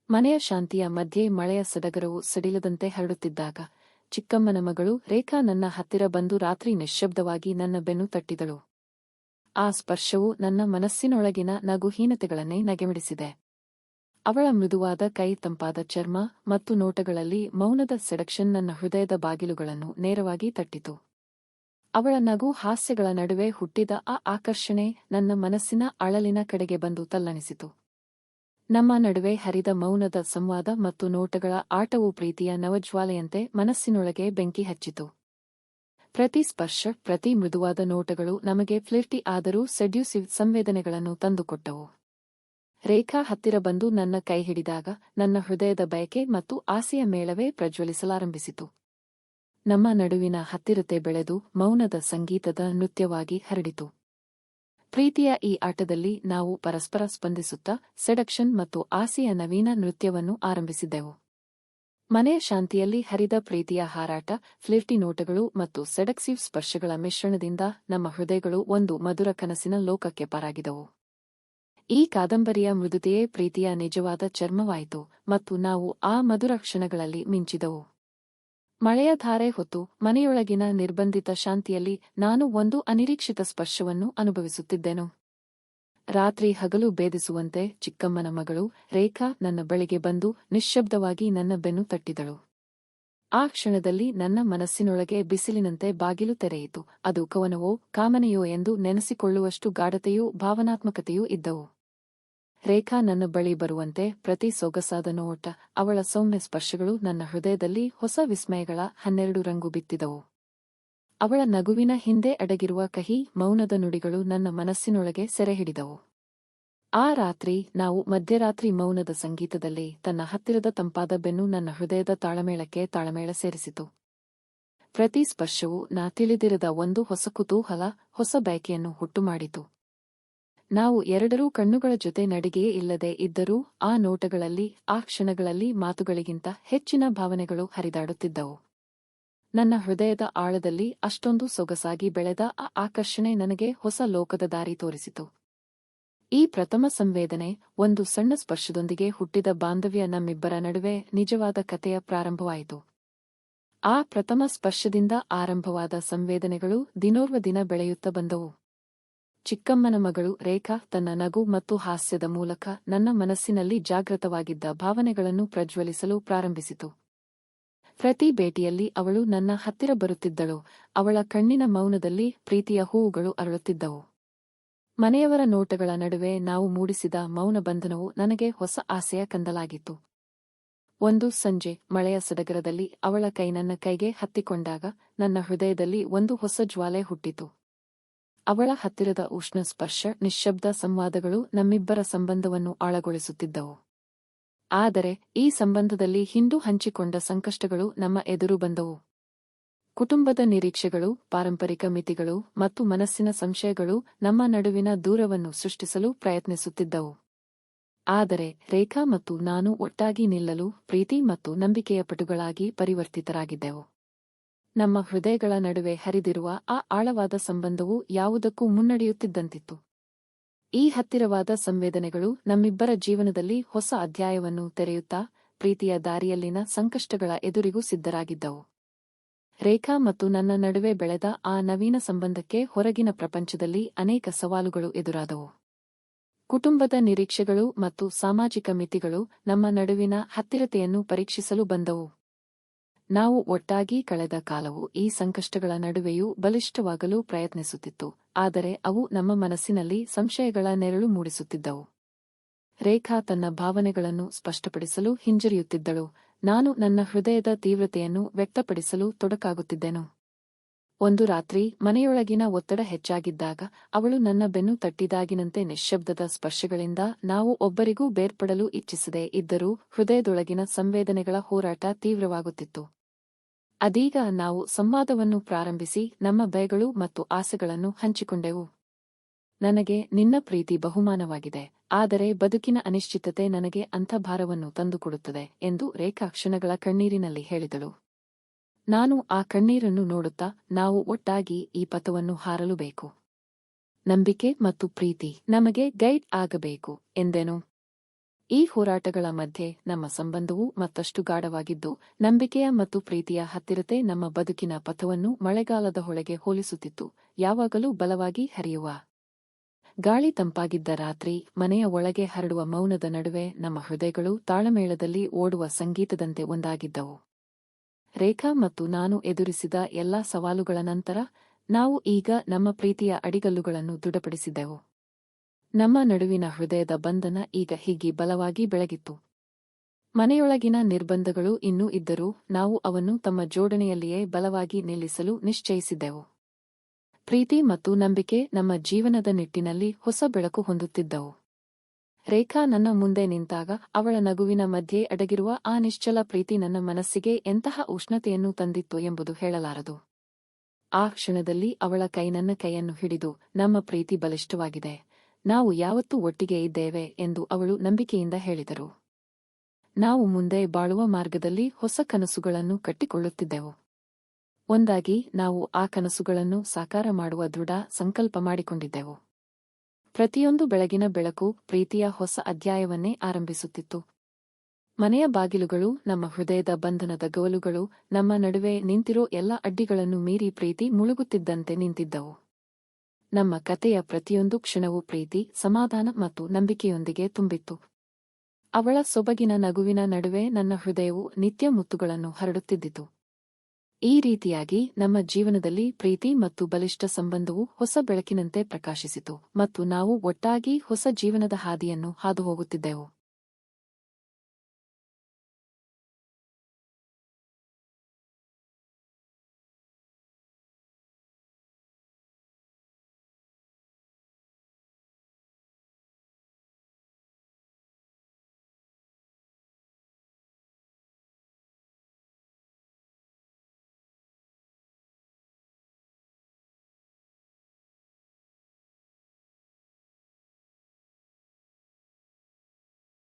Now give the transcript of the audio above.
ಮನೆಯ ಶಾಂತಿಯ ಮಧ್ಯೆ ಮಳೆಯ ಸಡಗರವು ಸಡಿಲದಂತೆ ಹರಡುತ್ತಿದ್ದಾಗ ಚಿಕ್ಕಮ್ಮನ ಮಗಳು ರೇಖಾ ನನ್ನ ಹತ್ತಿರ ಬಂದು ರಾತ್ರಿ ನಿಶ್ಶಬ್ದವಾಗಿ ನನ್ನ ಬೆನ್ನು ತಟ್ಟಿದಳು. ಆ ಸ್ಪರ್ಶವು ನನ್ನ ಮನಸ್ಸಿನೊಳಗಿನ ನಗುಹೀನತೆಗಳನ್ನೇ ನಗೆಮಿಡಿಸಿದೆ. ಅವಳ ಮೃದುವಾದ ಕೈ, ತಂಪಾದ ಚರ್ಮ ಮತ್ತು ನೋಟಗಳಲ್ಲಿ ಮೌನದ ಸೆಡಕ್ಷನ್ ನನ್ನ ಹೃದಯದ ಬಾಗಿಲುಗಳನ್ನು ನೇರವಾಗಿ ತಟ್ಟಿತು. ಅವಳ ನಗು ಹಾಸ್ಯಗಳ ನಡುವೆ ಹುಟ್ಟಿದ ಆ ಆಕರ್ಷಣೆ ನನ್ನ ಮನಸ್ಸಿನ ಅಳಲಿನ ಕಡೆಗೆ ಬಂದು ತಲ್ಲಣಿಸಿತು. ನಮ್ಮ ನಡುವೆ ಹರಿದ ಮೌನದ ಸಂವಾದ ಮತ್ತು ನೋಟಗಳ ಆಟವು ಪ್ರೀತಿಯ ನವಜ್ವಾಲೆಯಂತೆ ಮನಸ್ಸಿನೊಳಗೆ ಬೆಂಕಿ ಹಚ್ಚಿತು. ಪ್ರತಿ ಸ್ಪರ್ಶ, ಪ್ರತಿ ಮೃದುವಾದ ನೋಟಗಳು ನಮಗೆ ಫ್ಲಿರ್ಟಿ ಆದರೂ ಸೆಡ್ಯೂಸಿವ್ ಸಂವೇದನೆಗಳನ್ನು ತಂದುಕೊಟ್ಟವು. ರೇಖಾ ಹತ್ತಿರ ಬಂದು ನನ್ನ ಕೈ ಹಿಡಿದಾಗ ನನ್ನ ಹೃದಯದ ಬಯಕೆ ಮತ್ತು ಆಸೆಯ ಮೇಳವೇ ಪ್ರಜ್ವಲಿಸಲಾರಂಭಿಸಿತು. ನಮ್ಮ ನಡುವಿನ ಹತ್ತಿರತೆ ಬೆಳೆದು ಮೌನದ ಸಂಗೀತದ ನೃತ್ಯವಾಗಿ ಹರಡಿತು. ಪ್ರೀತಿಯ ಈ ಆಟದಲ್ಲಿ ನಾವು ಪರಸ್ಪರ ಸ್ಪಂದಿಸುತ್ತಾ ಸೆಡಕ್ಷನ್ ಮತ್ತು ಆಸೆಯ ನವೀನ ನೃತ್ಯವನ್ನು ಆರಂಭಿಸಿದೆವು. ಮನೆಯ ಶಾಂತಿಯಲ್ಲಿ ಹರಿದ ಪ್ರೀತಿಯ ಹಾರಾಟ, ಫ್ಲಿರ್ಟಿ ನೋಟಗಳು ಮತ್ತು ಸೆಡಕ್ಸಿವ್ ಸ್ಪರ್ಶಗಳ ಮಿಶ್ರಣದಿಂದ ನಮ್ಮ ಹೃದಯಗಳು ಒಂದು ಮಧುರ ಕನಸಿನ ಲೋಕಕ್ಕೆ ಪಾರಾಗಿದವು. ಈ ಕಾದಂಬರಿಯ ಮೃದುತೆಯೇ ಪ್ರೀತಿಯ ನಿಜವಾದ ಚರ್ಮವಾಯಿತು ಮತ್ತು ನಾವು ಆ ಮಧುರ ಕ್ಷಣಗಳಲ್ಲಿ ಮಿಂಚಿದವು. ಮಳೆಯ ಧಾರೆ ಹೊತ್ತು ಮನೆಯೊಳಗಿನ ನಿರ್ಬಂಧಿತ ಶಾಂತಿಯಲ್ಲಿ ನಾನು ಒಂದು ಅನಿರೀಕ್ಷಿತ ಸ್ಪರ್ಶವನ್ನು ಅನುಭವಿಸುತ್ತಿದ್ದೆನು. ರಾತ್ರಿ ಹಗಲು ಭೇದಿಸುವಂತೆ ಚಿಕ್ಕಮ್ಮನ ಮಗಳು ರೇಖಾ ನನ್ನ ಬಳಿಗೆ ಬಂದು ನಿಶ್ಶಬ್ದವಾಗಿ ನನ್ನ ಬೆನ್ನು ತಟ್ಟಿದಳು. ಆ ಕ್ಷಣದಲ್ಲಿ ನನ್ನ ಮನಸ್ಸಿನೊಳಗೆ ಬಿಸಿಲಿನಂತೆ ಬಾಗಿಲು ತೆರೆಯಿತು. ಅದು ಕವನವೋ ಕಾಮನೆಯೋ ಎಂದು ನೆನೆಸಿಕೊಳ್ಳುವಷ್ಟು ಗಾಢತೆಯೂ ಭಾವನಾತ್ಮಕತೆಯೂ ಇದ್ದವು. ರೇಖಾ ನನ್ನ ಬಳಿ ಬರುವಂತೆ ಪ್ರತಿ ಸೊಗಸಾದ ನೋಟ, ಅವಳ ಸೌಮ್ಯ ಸ್ಪರ್ಶಗಳು ನನ್ನ ಹೃದಯದಲ್ಲಿ ಹೊಸ ವಿಸ್ಮಯಗಳ 12 ರಂಗು ಬಿತ್ತಿದವು. ಅವಳ ನಗುವಿನ ಹಿಂದೆ ಅಡಗಿರುವ ಕಹಿ ಮೌನದ ನುಡಿಗಳು ನನ್ನ ಮನಸ್ಸಿನೊಳಗೆ ಸೆರೆಹಿಡಿದವು. ಆ ರಾತ್ರಿ ನಾವು ಮಧ್ಯರಾತ್ರಿ ಮೌನದ ಸಂಗೀತದಲ್ಲಿ ತನ್ನ ಹತ್ತಿರದ ತಂಪಾದ ಬೆನ್ನು ನನ್ನ ಹೃದಯದ ತಾಳಮೇಳಕ್ಕೆ ತಾಳಮೇಳ ಸೇರಿಸಿತು. ಪ್ರತಿ ಸ್ಪರ್ಶವು ನಾ ತಿಳಿದಿರದ ಒಂದು ಹೊಸ ಕುತೂಹಲ, ಹೊಸ ಬಯಕೆಯನ್ನು ಹುಟ್ಟುಮಾಡಿತು. ನಾವು ಎರಡರೂ ಕಣ್ಣುಗಳ ಜೊತೆ ನಡಿಗೆಯೇ ಇಲ್ಲದೆ ಇದ್ದರೂ ಆ ನೋಟಗಳಲ್ಲಿ, ಆ ಕ್ಷಣಗಳಲ್ಲಿ ಮಾತುಗಳಿಗಿಂತ ಹೆಚ್ಚಿನ ಭಾವನೆಗಳು ಹರಿದಾಡುತ್ತಿದ್ದವು. ನನ್ನ ಹೃದಯದ ಆಳದಲ್ಲಿ ಅಷ್ಟೊಂದು ಸೊಗಸಾಗಿ ಬೆಳೆದ ಆ ಆಕರ್ಷಣೆ ನನಗೆ ಹೊಸ ಲೋಕದ ದಾರಿ ತೋರಿಸಿತು. ಈ ಪ್ರಥಮ ಸಂವೇದನೆ, ಒಂದು ಸಣ್ಣ ಸ್ಪರ್ಶದೊಂದಿಗೆ ಹುಟ್ಟಿದ ಬಾಂಧವ್ಯ ನಮ್ಮಿಬ್ಬರ ನಡುವೆ ನಿಜವಾದ ಕಥೆಯ ಪ್ರಾರಂಭವಾಯಿತು. ಆ ಪ್ರಥಮ ಸ್ಪರ್ಶದಿಂದ ಆರಂಭವಾದ ಸಂವೇದನೆಗಳು ದಿನೋರ್ವ ದಿನ ಬೆಳೆಯುತ್ತಾ ಬಂದವು. ಚಿಕ್ಕಮ್ಮನ ಮಗಳು ರೇಖಾ ತನ್ನ ನಗು ಮತ್ತು ಹಾಸ್ಯದ ಮೂಲಕ ನನ್ನ ಮನಸ್ಸಿನಲ್ಲಿ ಜಾಗೃತವಾಗಿದ್ದ ಭಾವನೆಗಳನ್ನು ಪ್ರಜ್ವಲಿಸಲು ಪ್ರಾರಂಭಿಸಿತು. ಪ್ರತಿ ಭೇಟಿಯಲ್ಲಿ ಅವಳು ನನ್ನ ಹತ್ತಿರ ಬರುತ್ತಿದ್ದಳು. ಅವಳ ಕಣ್ಣಿನ ಮೌನದಲ್ಲಿ ಪ್ರೀತಿಯ ಹೂವುಗಳು ಅರಳುತ್ತಿದ್ದವು. ಮನೆಯವರ ನೋಟಗಳ ನಡುವೆ ನಾವು ಮೂಡಿಸಿದ ಮೌನ ಬಂಧನವು ನನಗೆ ಹೊಸ ಆಸೆಯ ಕಂದಲಾಗಿತ್ತು. ಒಂದು ಸಂಜೆ ಮಳೆಯ ಸಡಗರದಲ್ಲಿ ಅವಳ ಕೈ ನನ್ನ ಕೈಗೆ ಹತ್ತಿಕೊಂಡಾಗ ನನ್ನ ಹೃದಯದಲ್ಲಿ ಒಂದು ಹೊಸ ಜ್ವಾಲೆ ಹುಟ್ಟಿತು. ಅವಳ ಹತ್ತಿರದ ಉಷ್ಣ ಸ್ಪರ್ಶ, ನಿಶ್ಶಬ್ದ ಸಂವಾದಗಳು ನಮ್ಮಿಬ್ಬರ ಸಂಬಂಧವನ್ನು ಆಳಗೊಳಿಸುತ್ತಿದ್ದವು. ಆದರೆ ಈ ಸಂಬಂಧದಲ್ಲಿ ಹಿಂಡು ಹಂಚಿಕೊಂಡ ಸಂಕಷ್ಟಗಳು ನಮ್ಮ ಎದುರು ಬಂದವು. ಕುಟುಂಬದ ನಿರೀಕ್ಷೆಗಳು, ಪಾರಂಪರಿಕ ಮಿತಿಗಳು ಮತ್ತು ಮನಸ್ಸಿನ ಸಂಶಯಗಳು ನಮ್ಮ ನಡುವಿನ ದೂರವನ್ನು ಸೃಷ್ಟಿಸಲು ಪ್ರಯತ್ನಿಸುತ್ತಿದ್ದವು. ಆದರೆ ರೇಖಾ ಮತ್ತು ನಾನು ಒಟ್ಟಾಗಿ ನಿಲ್ಲಲು, ಪ್ರೀತಿ ಮತ್ತು ನಂಬಿಕೆಯ ಪಟುಗಳಾಗಿ ಪರಿವರ್ತಿತರಾಗಿದ್ದೆವು. ನಮ್ಮ ಹೃದಯಗಳ ನಡುವೆ ಹರಿದಿರುವ ಆ ಆಳವಾದ ಸಂಬಂಧವು ಯಾವುದಕ್ಕೂ ಮುನ್ನಡೆಯುತ್ತಿದ್ದಂತಿತ್ತು. ಈ ಹತ್ತಿರವಾದ ಸಂವೇದನೆಗಳು ನಮ್ಮಿಬ್ಬರ ಜೀವನದಲ್ಲಿ ಹೊಸ ಅಧ್ಯಾಯವನ್ನು ತೆರೆಯುತ್ತಾ ಪ್ರೀತಿಯ ದಾರಿಯಲ್ಲಿನ ಸಂಕಷ್ಟಗಳ ಎದುರಿಗೂ ಸಿದ್ಧರಾಗಿದ್ದವು. ರೇಖಾ ಮತ್ತು ನನ್ನ ನಡುವೆ ಬೆಳೆದ ಆ ನವೀನ ಸಂಬಂಧಕ್ಕೆ ಹೊರಗಿನ ಪ್ರಪಂಚದಲ್ಲಿ ಅನೇಕ ಸವಾಲುಗಳು ಎದುರಾದವು. ಕುಟುಂಬದ ನಿರೀಕ್ಷೆಗಳು ಮತ್ತು ಸಾಮಾಜಿಕ ಮಿತಿಗಳು ನಮ್ಮ ನಡುವಿನ ಹತ್ತಿರತೆಯನ್ನು ಪರೀಕ್ಷಿಸಲು ಬಂದವು. ನಾವು ಒಟ್ಟಾಗಿ ಕಳೆದ ಕಾಲವು ಈ ಸಂಕಷ್ಟಗಳ ನಡುವೆಯೂ ಬಲಿಷ್ಠವಾಗಲು ಪ್ರಯತ್ನಿಸುತ್ತಿತ್ತು, ಆದರೆ ಅವು ನಮ್ಮ ಮನಸ್ಸಿನಲ್ಲಿ ಸಂಶಯಗಳ ನೆರಳು ಮೂಡಿಸುತ್ತಿದ್ದವು. ರೇಖಾ ತನ್ನ ಭಾವನೆಗಳನ್ನು ಸ್ಪಷ್ಟಪಡಿಸಲು ಹಿಂಜರಿಯುತ್ತಿದ್ದಳು. ನಾನು ನನ್ನ ಹೃದಯದ ತೀವ್ರತೆಯನ್ನು ವ್ಯಕ್ತಪಡಿಸಲು ತೊಡಕಾಗುತ್ತಿದ್ದೆನು. ಒಂದು ರಾತ್ರಿ ಮನೆಯೊಳಗಿನ ಒತ್ತಡ ಹೆಚ್ಚಾಗಿದ್ದಾಗ ಅವಳು ನನ್ನ ಬೆನ್ನು ತಟ್ಟಿದಾಗಿನಂತೆ ನಿಶ್ಶಬ್ದದ ಸ್ಪರ್ಶಗಳಿಂದ ನಾವು ಒಬ್ಬರಿಗೂ ಬೇರ್ಪಡಲು ಇಚ್ಛಿಸದೇ ಇದ್ದರೂ ಹೃದಯದೊಳಗಿನ ಸಂವೇದನೆಗಳ ಹೋರಾಟ ತೀವ್ರವಾಗುತ್ತಿತ್ತು. ಅದೀಗ ನಾವು ಸಂವಾದವನ್ನು ಪ್ರಾರಂಭಿಸಿ ನಮ್ಮ ಭಯಗಳು ಮತ್ತು ಆಸೆಗಳನ್ನು ಹಂಚಿಕೊಂಡೆವು. ನನಗೆ ನಿನ್ನ ಪ್ರೀತಿ ಬಹುಮಾನವಾಗಿದೆ, ಆದರೆ ಬದುಕಿನ ಅನಿಶ್ಚಿತತೆ ನನಗೆ ಅಂಥ ಭಾರವನ್ನು ತಂದುಕೊಡುತ್ತದೆ ಎಂದು ರೇಖಾ ಕ್ಷಣಗಳ ಕಣ್ಣೀರಿನಲ್ಲಿ ಹೇಳಿದಳು. ನಾನು ಆ ಕಣ್ಣೀರನ್ನು ನೋಡುತ್ತಾ, ನಾವು ಒಟ್ಟಾಗಿ ಈ ಪಥವನ್ನು ಹಾರಲು ಬೇಕು. ನಂಬಿಕೆ ಮತ್ತು ಪ್ರೀತಿ ನಮಗೆ ಗೈಡ್ ಆಗಬೇಕು ಎಂದೆನು. ಈ ಹೋರಾಟಗಳ ಮಧ್ಯೆ ನಮ್ಮ ಸಂಬಂಧವು ಮತ್ತಷ್ಟು ಗಾಢವಾಗಿದ್ದು, ನಂಬಿಕೆಯ ಮತ್ತು ಪ್ರೀತಿಯ ಹತ್ತಿರತೆ ನಮ್ಮ ಬದುಕಿನ ಪಥವನ್ನು ಮಳೆಗಾಲದ ಹೊಳೆಗೆ ಹೋಲಿಸುತ್ತಿತ್ತು, ಯಾವಾಗಲೂ ಬಲವಾಗಿ ಹರಿಯುವ ಗಾಳಿ ತಂಪಾಗಿದ್ದ ರಾತ್ರಿ, ಮನೆಯ ಒಳಗೆ ಹರಡುವ ಮೌನದ ನಡುವೆ ನಮ್ಮ ಹೃದಯಗಳು ತಾಳಮೇಳದಲ್ಲಿ ಓಡುವ ಸಂಗೀತದಂತೆ ಒಂದಾಗಿದ್ದವು. ರೇಖಾ ಮತ್ತು ನಾನು ಎದುರಿಸಿದ ಎಲ್ಲಾ ಸವಾಲುಗಳ ನಂತರ, ನಾವು ಈಗ ನಮ್ಮ ಪ್ರೀತಿಯ ಅಡಿಗಲ್ಲುಗಳನ್ನು ದೃಢಪಡಿಸಿದ್ದೆವು. ನಮ್ಮ ನಡುವಿನ ಹೃದಯದ ಬಂಧನ ಈಗ ಹೀಗೆ ಬಲವಾಗಿ ಬೆಳಗಿತ್ತು. ಮನೆಯೊಳಗಿನ ನಿರ್ಬಂಧಗಳು ಇನ್ನೂ ಇದ್ದರೂ, ನಾವು ಅವನ್ನು ತಮ್ಮ ಜೋಡಣೆಯಲ್ಲಿಯೇ ಬಲವಾಗಿ ನಿಲ್ಲಿಸಲು ನಿಶ್ಚಯಿಸಿದ್ದೆವು. ಪ್ರೀತಿ ಮತ್ತು ನಂಬಿಕೆ ನಮ್ಮ ಜೀವನದ ನಿಟ್ಟಿನಲ್ಲಿ ಹೊಸ ಬೆಳಕು ಹೊಂದುತ್ತಿದ್ದವು. ರೇಖಾ ನನ್ನ ಮುಂದೆ ನಿಂತಾಗ ಅವಳ ನಗುವಿನ ಮಧ್ಯೆ ಅಡಗಿರುವ ಆ ನಿಶ್ಚಲ ಪ್ರೀತಿ ನನ್ನ ಮನಸ್ಸಿಗೆ ಎಂತಹ ಉಷ್ಣತೆಯನ್ನು ತಂದಿತ್ತು ಎಂಬುದು ಹೇಳಲಾರದು. ಆ ಕ್ಷಣದಲ್ಲಿ ಅವಳ ಕೈ ನನ್ನ ಕೈಯನ್ನು ಹಿಡಿದು, ನಮ್ಮ ಪ್ರೀತಿ ಬಲಿಷ್ಠವಾಗಿದೆ, ನಾವು ಯಾವತ್ತೂ ಒಟ್ಟಿಗೆ ಇದ್ದೇವೆ ಎಂದು ಅವಳು ನಂಬಿಕೆಯಿಂದ ಹೇಳಿದರು. ನಾವು ಮುಂದೆ ಬಾಳುವ ಮಾರ್ಗದಲ್ಲಿ ಹೊಸ ಕನಸುಗಳನ್ನು ಕಟ್ಟಿಕೊಳ್ಳುತ್ತಿದ್ದೆವು. ಒಂದಾಗಿ ನಾವು ಆ ಕನಸುಗಳನ್ನು ಸಾಕಾರ ಮಾಡುವ ದೃಢ ಸಂಕಲ್ಪ ಮಾಡಿಕೊಂಡಿದ್ದೆವು. ಪ್ರತಿಯೊಂದು ಬೆಳಗಿನ ಬೆಳಕು ಪ್ರೀತಿಯ ಹೊಸ ಅಧ್ಯಾಯವನ್ನೇ ಆರಂಭಿಸುತ್ತಿತ್ತು. ಮನೆಯ ಬಾಗಿಲುಗಳು ನಮ್ಮ ಹೃದಯದ ಬಂಧನದ ಗವಲುಗಳು, ನಮ್ಮ ನಡುವೆ ನಿಂತಿರೋ ಎಲ್ಲ ಅಡ್ಡಿಗಳನ್ನು ಮೀರಿ ಪ್ರೀತಿ ಮುಳುಗುತ್ತಿದ್ದಂತೆ ನಿಂತಿದ್ದವು. ನಮ್ಮ ಕತೆಯ ಪ್ರತಿಯೊಂದು ಕ್ಷಣವೂ ಪ್ರೀತಿ, ಸಮಾಧಾನ ಮತ್ತು ನಂಬಿಕೆಯೊಂದಿಗೆ ತುಂಬಿತ್ತು. ಅವಳ ಸೊಬಗಿನ ನಗುವಿನ ನಡುವೆ ನನ್ನ ಹೃದಯವು ನಿತ್ಯ ಮುತ್ತುಗಳನ್ನು ಹರಡುತ್ತಿದ್ದಿತು. ಈ ರೀತಿಯಾಗಿ ನಮ್ಮ ಜೀವನದಲ್ಲಿ ಪ್ರೀತಿ ಮತ್ತು ಬಲಿಷ್ಠ ಸಂಬಂಧವು ಹೊಸ ಬೆಳಕಿನಂತೆ ಪ್ರಕಾಶಿಸಿತು, ಮತ್ತು ನಾವು ಒಟ್ಟಾಗಿ ಹೊಸ ಜೀವನದ ಹಾದಿಯನ್ನು ಹಾದುಹೋಗುತ್ತಿದ್ದೆವು.